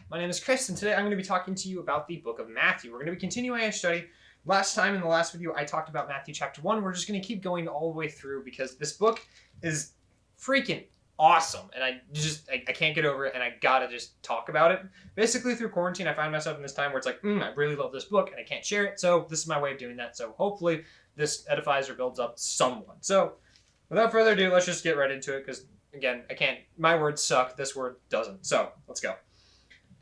My name is Chris, and today I'm going to be talking to you about the book of Matthew. We're going to be continuing our study. Last time in the last video, I talked about Matthew chapter 1. We're just going to keep going all the way through because this book is freaking awesome, and I can't get over it, and I gotta just talk about it. Basically, through quarantine, I found myself in this time where it's like, I really love this book, and I can't share it, so this is my way of doing that. So hopefully, this edifies or builds up someone. So, without further ado, let's just get right into it, because again, my words suck, this word doesn't. So, let's go.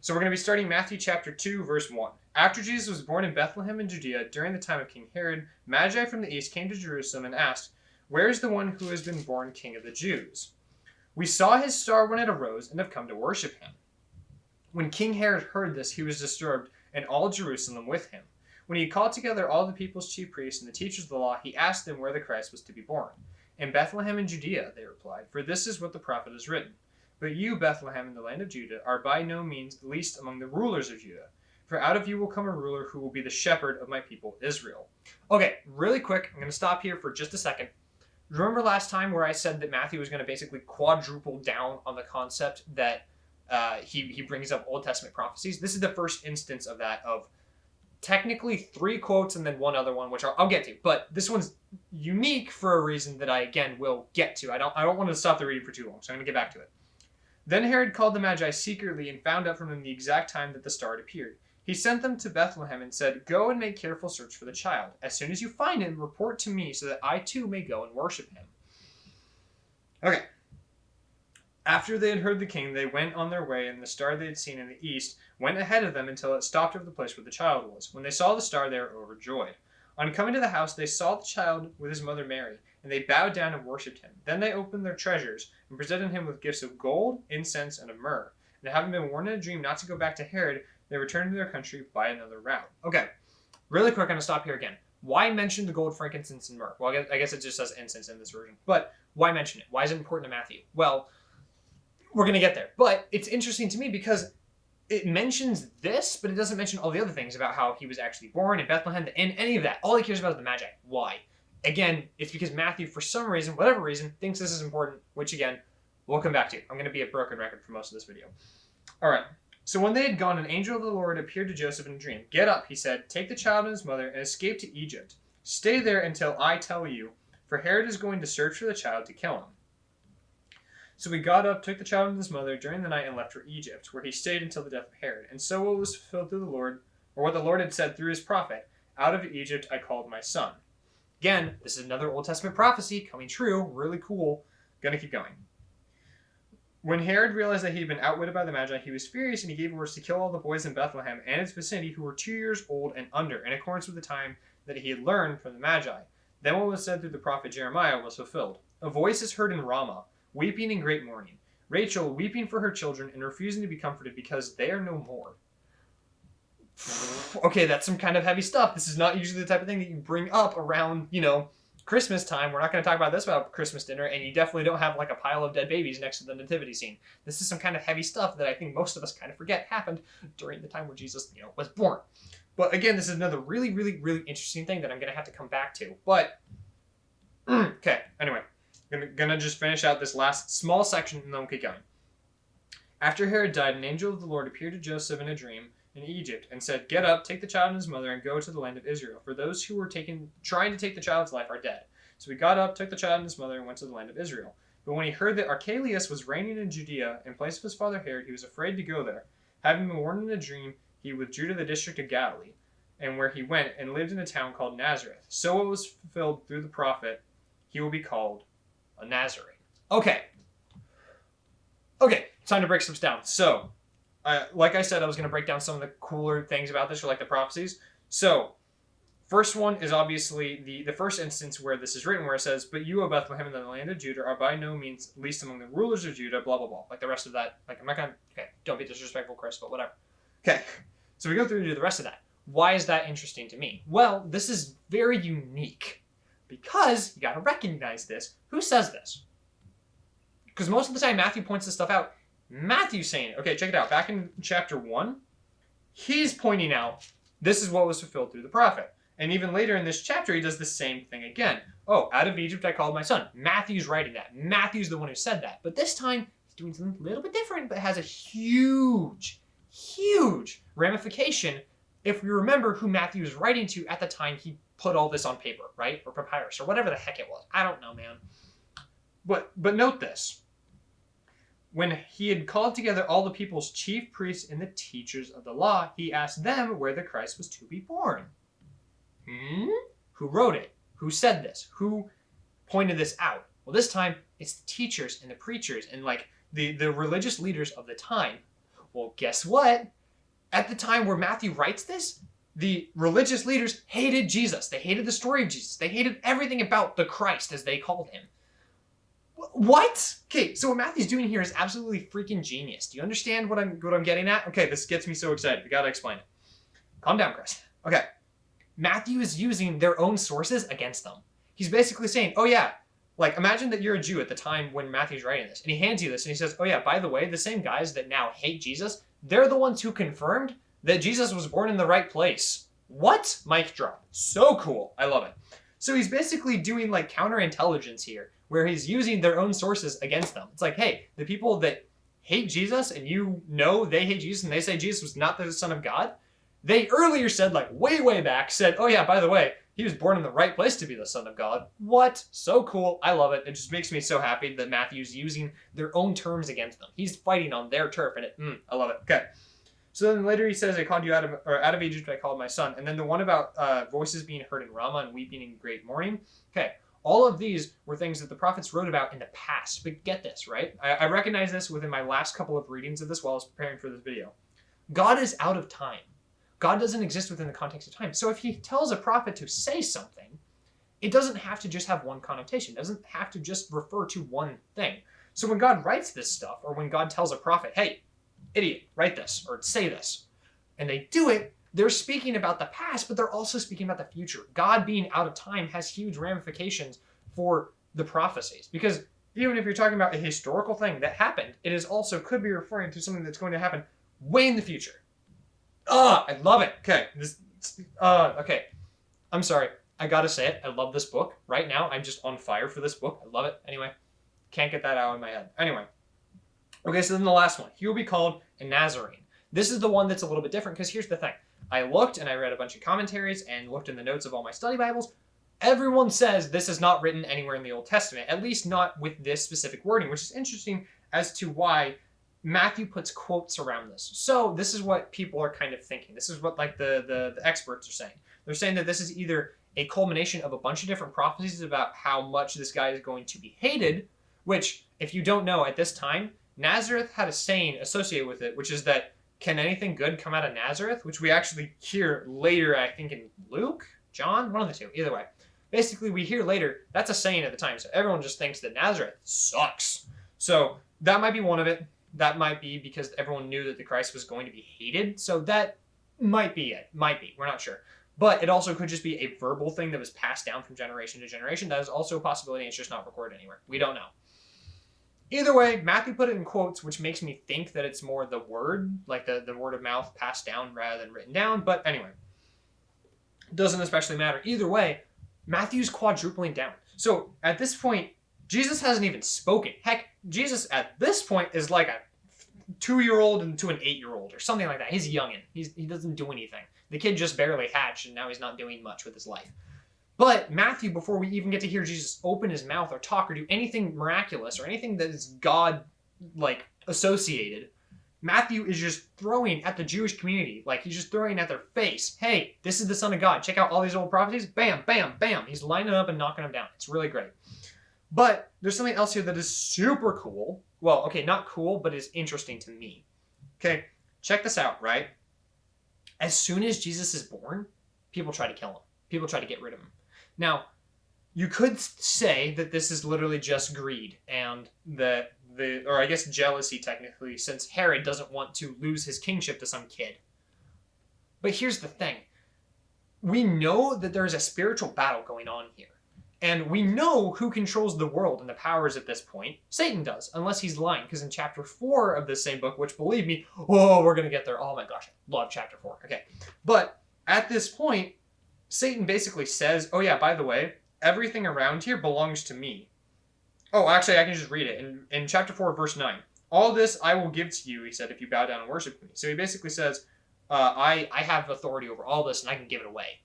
So we're going to be starting Matthew chapter 2, verse 1. After Jesus was born in Bethlehem in Judea during the time of King Herod, Magi from the east came to Jerusalem and asked, "Where is the one who has been born King of the Jews? We saw his star when it arose and have come to worship him." When King Herod heard this, he was disturbed, and all Jerusalem with him. When he had called together all the people's chief priests and the teachers of the law, he asked them where the Christ was to be born. "In Bethlehem in Judea," they replied, "for this is what the prophet has written. But you, Bethlehem, in the land of Judah, are by no means the least among the rulers of Judah. For out of you will come a ruler who will be the shepherd of my people Israel." Okay, really quick, I'm going to stop here for just a second. Remember last time where I said that Matthew was going to basically quadruple down on the concept that he brings up Old Testament prophecies? This is the first instance of that, of technically 3 quotes and then one other one, which I'll get to. But this one's unique for a reason that I, again, will get to. I don't want to stop the reading for too long, so I'm going to get back to it. Then Herod called the Magi secretly and found out from them the exact time that the star had appeared. He sent them to Bethlehem and said, "Go and make careful search for the child. As soon as you find him, report to me so that I too may go and worship him." Okay. After they had heard the king, they went on their way, and the star they had seen in the east went ahead of them until it stopped over the place where the child was. When they saw the star, they were overjoyed. On coming to the house, they saw the child with his mother Mary, and they bowed down and worshipped him. Then they opened their treasures and presented him with gifts of gold, incense, and of myrrh. And having been warned in a dream not to go back to Herod, they returned to their country by another route. Okay, really quick, I'm going to stop here again. Why mention the gold, frankincense, and myrrh? Well, I guess it just says incense in this version. But why mention it? Why is it important to Matthew? Well, we're going to get there. But it's interesting to me because it mentions this, but it doesn't mention all the other things about how he was actually born in Bethlehem and any of that. All he cares about is the Magi. Why? Again, it's because Matthew, for some reason, whatever reason, thinks this is important, which again, we'll come back to. I'm going to be a broken record for most of this video. All right. So when they had gone, an angel of the Lord appeared to Joseph in a dream. "Get up," he said, "take the child and his mother and escape to Egypt. Stay there until I tell you, for Herod is going to search for the child to kill him." So he got up, took the child and his mother during the night and left for Egypt, where he stayed until the death of Herod. And so it was fulfilled through the Lord, or what the Lord had said through his prophet, "Out of Egypt I called my son." Again, this is another Old Testament prophecy coming true. Really cool. Gonna keep going. When Herod realized that he had been outwitted by the Magi, he was furious, and he gave orders to kill all the boys in Bethlehem and its vicinity who were 2 years old and under, in accordance with the time that he had learned from the Magi. Then what was said through the prophet Jeremiah was fulfilled. "A voice is heard in Ramah, weeping in great mourning. Rachel weeping for her children and refusing to be comforted because they are no more." Okay, that's some kind of heavy stuff. This is not usually the type of thing that you bring up around, Christmas time. We're not going to talk about this about Christmas dinner, and you definitely don't have like a pile of dead babies next to the nativity scene. This is some kind of heavy stuff that I think most of us kind of forget happened during the time where Jesus, was born. But again, this is another really, really, really interesting thing that I'm going to have to come back to. But, okay, anyway. Gonna just finish out this last small section and then we'll keep going. After Herod died, an angel of the Lord appeared to Joseph in a dream in Egypt and said, "Get up, take the child and his mother, and go to the land of Israel, for those who were trying to take the child's life are dead." So he got up, took the child and his mother, and went to the land of Israel. But when he heard that Archelaus was reigning in Judea in place of his father Herod, he was afraid to go there. Having been warned in a dream, he withdrew to the district of Galilee, and where he went and lived in a town called Nazareth. So it was fulfilled through the prophet, "He will be called a Nazarene." Okay, time to break some down. So, like I said, I was going to break down some of the cooler things about this, or like the prophecies. So, first one is obviously the first instance where this is written, where it says, "But you, O Bethlehem, in the land of Judah, are by no means least among the rulers of Judah," blah, blah, blah. Like the rest of that, like I'm not going to, okay, don't be disrespectful, Chris, but whatever. Okay, so we go through and do the rest of that. Why is that interesting to me? Well, this is very unique. Because you got to recognize this. Who says this? Because most of the time Matthew points this stuff out. Matthew's saying it. Okay, check it out. Back in chapter 1, he's pointing out this is what was fulfilled through the prophet. And even later in this chapter, he does the same thing again. "Oh, out of Egypt I called my son." Matthew's writing that. Matthew's the one who said that. But this time, he's doing something a little bit different, but has a huge huge ramification if we remember who Matthew was writing to at the time he put all this on paper, right? Or papyrus, or whatever the heck it was. I don't know, man. But note this. When he had called together all the people's chief priests and the teachers of the law, he asked them where the Christ was to be born. Who wrote it? Who said this? Who pointed this out? Well, this time, it's the teachers and the preachers and like the religious leaders of the time. Well, guess what? At the time where Matthew writes this, the religious leaders hated Jesus. They hated the story of Jesus. They hated everything about the Christ, as they called him. What? Okay, so what Matthew's doing here is absolutely freaking genius. Do you understand what I'm getting at? Okay, this gets me so excited. We gotta explain it. Calm down, Chris. Okay. Matthew is using their own sources against them. He's basically saying, oh yeah, like imagine that you're a Jew at the time when Matthew's writing this, and he hands you this, and he says, oh yeah, by the way, the same guys that now hate Jesus, they're the ones who confirmed that Jesus was born in the right place. What? Mic drop. So cool. I love it. So he's basically doing like counterintelligence here, where he's using their own sources against them. It's like, hey, the people that hate Jesus and you know they hate Jesus and they say Jesus was not the Son of God, they earlier said, like way back, said, oh yeah, by the way, he was born in the right place to be the Son of God. What? So cool. I love it. It just makes me so happy that Matthew's using their own terms against them. He's fighting on their turf, and I love it. Okay. So then later he says, I called you out of Egypt, I called my son. And then the one about voices being heard in Ramah and weeping in great mourning. Okay. All of these were things that the prophets wrote about in the past. But get this, right? I recognize this within my last couple of readings of this while I was preparing for this video. God is out of time. God doesn't exist within the context of time. So if he tells a prophet to say something, it doesn't have to just have one connotation. It doesn't have to just refer to one thing. So when God writes this stuff, or when God tells a prophet, hey, idiot, write this, or say this, and they do it, they're speaking about the past, but they're also speaking about the future. God being out of time has huge ramifications for the prophecies. Because even if you're talking about a historical thing that happened, it is also could be referring to something that's going to happen way in the future. I love it. Okay. Okay. I'm sorry. I gotta say it. I love this book. Right now, I'm just on fire for this book. I love it. Anyway, can't get that out of my head. Anyway. Okay, so then the last one. He will be called a Nazarene. This is the one that's a little bit different because here's the thing. I looked and I read a bunch of commentaries and looked in the notes of all my study Bibles. Everyone says this is not written anywhere in the Old Testament, at least not with this specific wording, which is interesting as to why Matthew puts quotes around this. So this is what people are kind of thinking. This is what like the experts are saying. They're saying that this is either a culmination of a bunch of different prophecies about how much this guy is going to be hated, which, if you don't know, at this time, Nazareth had a saying associated with it, which is that, can anything good come out of Nazareth? Which we actually hear later, I think in Luke, John, one of the two, either way. Basically, we hear later, that's a saying at the time, so everyone just thinks that Nazareth sucks. So that might be one of it. That might be because everyone knew that the Christ was going to be hated, so that might be it. Might be, we're not sure. But it also could just be a verbal thing that was passed down from generation to generation. That is also a possibility, it's just not recorded anywhere. We don't know. Either way, Matthew put it in quotes, which makes me think that it's more the word, like the word of mouth passed down rather than written down. But anyway, doesn't especially matter. Either way, Matthew's quadrupling down. So at this point, Jesus hasn't even spoken. Heck, Jesus at this point is like a 2-year-old into an 8-year-old or something like that. He's a youngin'. He doesn't do anything. The kid just barely hatched and now he's not doing much with his life. But Matthew, before we even get to hear Jesus open his mouth or talk or do anything miraculous or anything that is God, like, associated, Matthew is just throwing at the Jewish community. Like, he's just throwing at their face, hey, this is the Son of God. Check out all these old prophecies. Bam, bam, bam. He's lining up and knocking them down. It's really great. But there's something else here that is super cool. Well, okay, not cool, but is interesting to me. Okay, check this out, right? As soon as Jesus is born, people try to kill him. People try to get rid of him. Now, you could say that this is literally just greed and or I guess jealousy technically, since Herod doesn't want to lose his kingship to some kid. But here's the thing. We know that there's a spiritual battle going on here. And we know who controls the world and the powers at this point. Satan does, unless he's lying. Because in chapter 4 of this same book, which believe me, we're going to get there. Oh my gosh, I love chapter 4. Okay. But at this point, Satan basically says, oh yeah, by the way, everything around here belongs to me. Oh, actually, I can just read it. In chapter 4, verse 9. All this I will give to you, he said, if you bow down and worship me. So he basically says, I have authority over all this and I can give it away.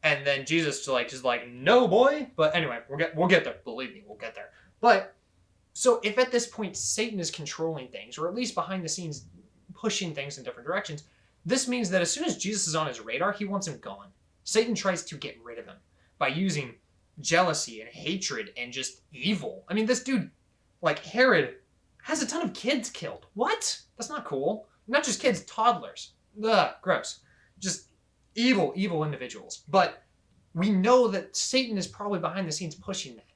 And then Jesus just like, no, boy. But anyway, we'll get there. Believe me, we'll get there. But so if at this point Satan is controlling things, or at least behind the scenes pushing things in different directions, this means that as soon as Jesus is on his radar, he wants him gone. Satan tries to get rid of him by using jealousy and hatred and just evil. I mean, this dude, like Herod, has a ton of kids killed. What? That's not cool. Not just kids, toddlers. Ugh, gross. Just evil, evil individuals. But we know that Satan is probably behind the scenes pushing that.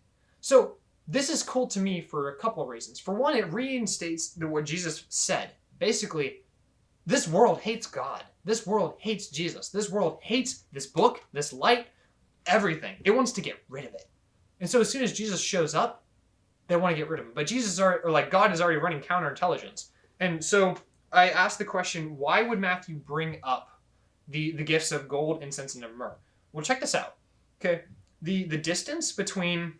So this is cool to me for a couple of reasons. For one, it reinstates what Jesus said. Basically, this world hates God. This world hates Jesus. This world hates this book, this light, everything. It wants to get rid of it. And so as soon as Jesus shows up, they want to get rid of him. But God is already running counterintelligence. And so I asked the question, why would Matthew bring up the gifts of gold, incense, and of myrrh? Well, check this out. Okay, the distance between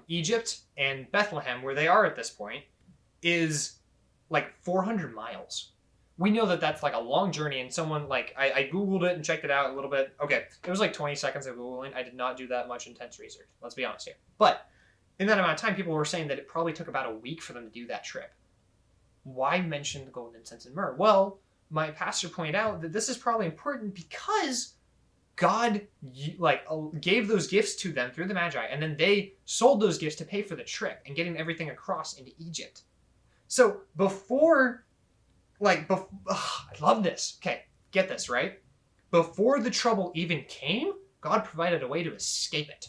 Egypt and Bethlehem, where they are at this point, is like 400 miles. We know that that's like a long journey, and someone I Googled it and checked it out a little bit. Okay, it was like 20 seconds of Googling. I did not do that much intense research. Let's be honest here. But in that amount of time, people were saying that it probably took about a week for them to do that trip. Why mention the gold, incense, and myrrh? Well, my pastor pointed out that this is probably important because God gave those gifts to them through the Magi, and then they sold those gifts to pay for the trip and getting everything across into Egypt. So I love this. Okay, get this, right? Before the trouble even came, God provided a way to escape it.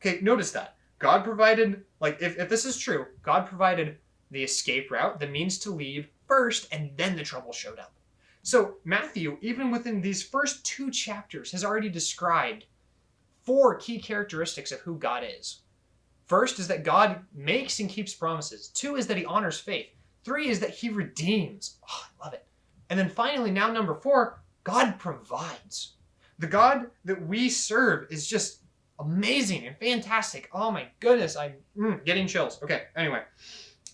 Okay, notice that. God provided, if this is true, God provided the escape route, the means to leave first, and then the trouble showed up. So Matthew, even within these first 2 chapters, has already described 4 key characteristics of who God is. First is that God makes and keeps promises. 2 is that he honors faith. 3 is that he redeems. Oh, I love it. And then finally, now number 4, God provides. The God that we serve is just amazing and fantastic. Oh my goodness, I'm getting chills. Okay, anyway,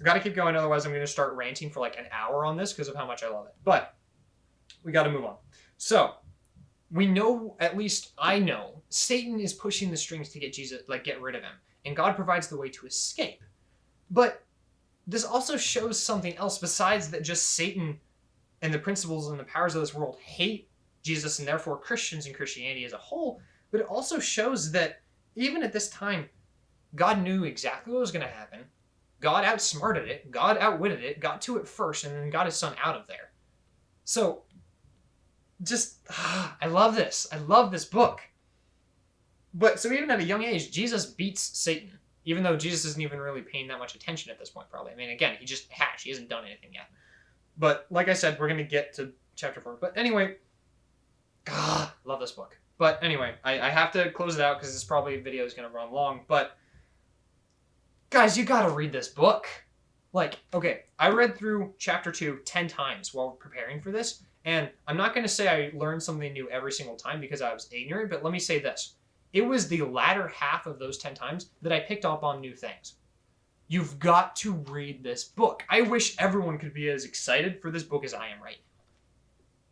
I gotta keep going, otherwise I'm gonna start ranting for like an hour on this because of how much I love it. But we gotta move on. So we know, at least I know, Satan is pushing the strings to get Jesus, get rid of him, and God provides the way to escape. But this also shows something else besides that just Satan and the principles and the powers of this world hate Jesus and therefore Christians and Christianity as a whole. But it also shows that even at this time, God knew exactly what was going to happen. God outsmarted it. God outwitted it, got to it first, and then got his son out of there. So, I love this. I love this book. But so even at a young age, Jesus beats Satan. Even though Jesus isn't even really paying that much attention at this point, probably. I mean, again, he just hatched. He hasn't done anything yet. But like I said, we're going to get to chapter 4. But anyway, love this book. But anyway, I have to close it out because this video is going to run long. But guys, you got to read this book. Okay, I read through chapter 2 10 times while preparing for this. And I'm not going to say I learned something new every single time because I was ignorant. But let me say this. It was the latter half of those 10 times that I picked up on new things. You've got to read this book. I wish everyone could be as excited for this book as I am right now.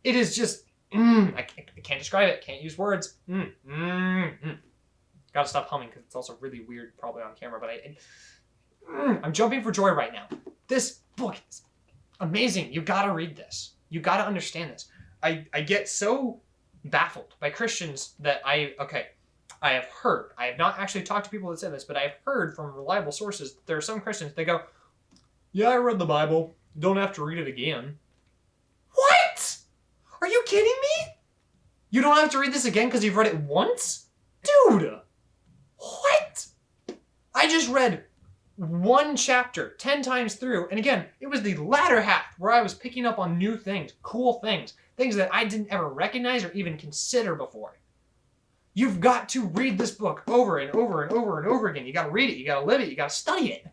It is just, I can't describe it. Can't use words. Gotta stop humming because it's also really weird probably on camera, but I'm jumping for joy right now. This book is amazing. You gotta read this. You gotta understand this. I get so baffled by Christians that I have heard, I have not actually talked to people that said this, but I have heard from reliable sources, there are some Christians, they go, yeah, I read the Bible. Don't have to read it again. What? Are you kidding me? You don't have to read this again because you've read it once? Dude! What? I just read 1 chapter 10 times through, and again, it was the latter half where I was picking up on new things, cool things that I didn't ever recognize or even consider before. You've got to read this book over and over and over and over again. You got to read it. You got to live it. You got to study it.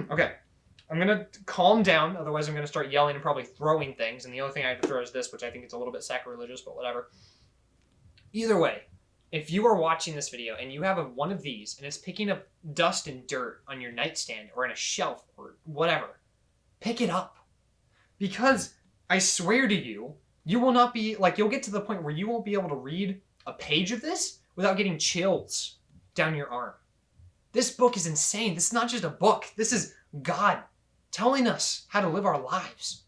Okay. I'm going to calm down. Otherwise, I'm going to start yelling and probably throwing things. And the only thing I have to throw is this, which I think is a little bit sacrilegious, but whatever. Either way, if you are watching this video and you have one of these and it's picking up dust and dirt on your nightstand or in a shelf or whatever, pick it up. Because I swear to you, you will not be, like, you'll get to the point where you won't be able to read a page of this without getting chills down your arm. This book is insane. This is not just a book. This is God telling us how to live our lives.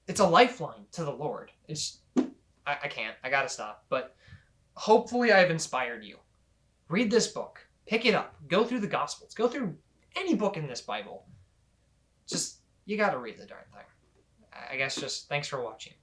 It's a lifeline to the Lord. I can't. I gotta stop. But hopefully I've inspired you. Read this book. Pick it up. Go through the Gospels. Go through any book in this Bible. Just, you gotta read the darn thing. I guess just thanks for watching.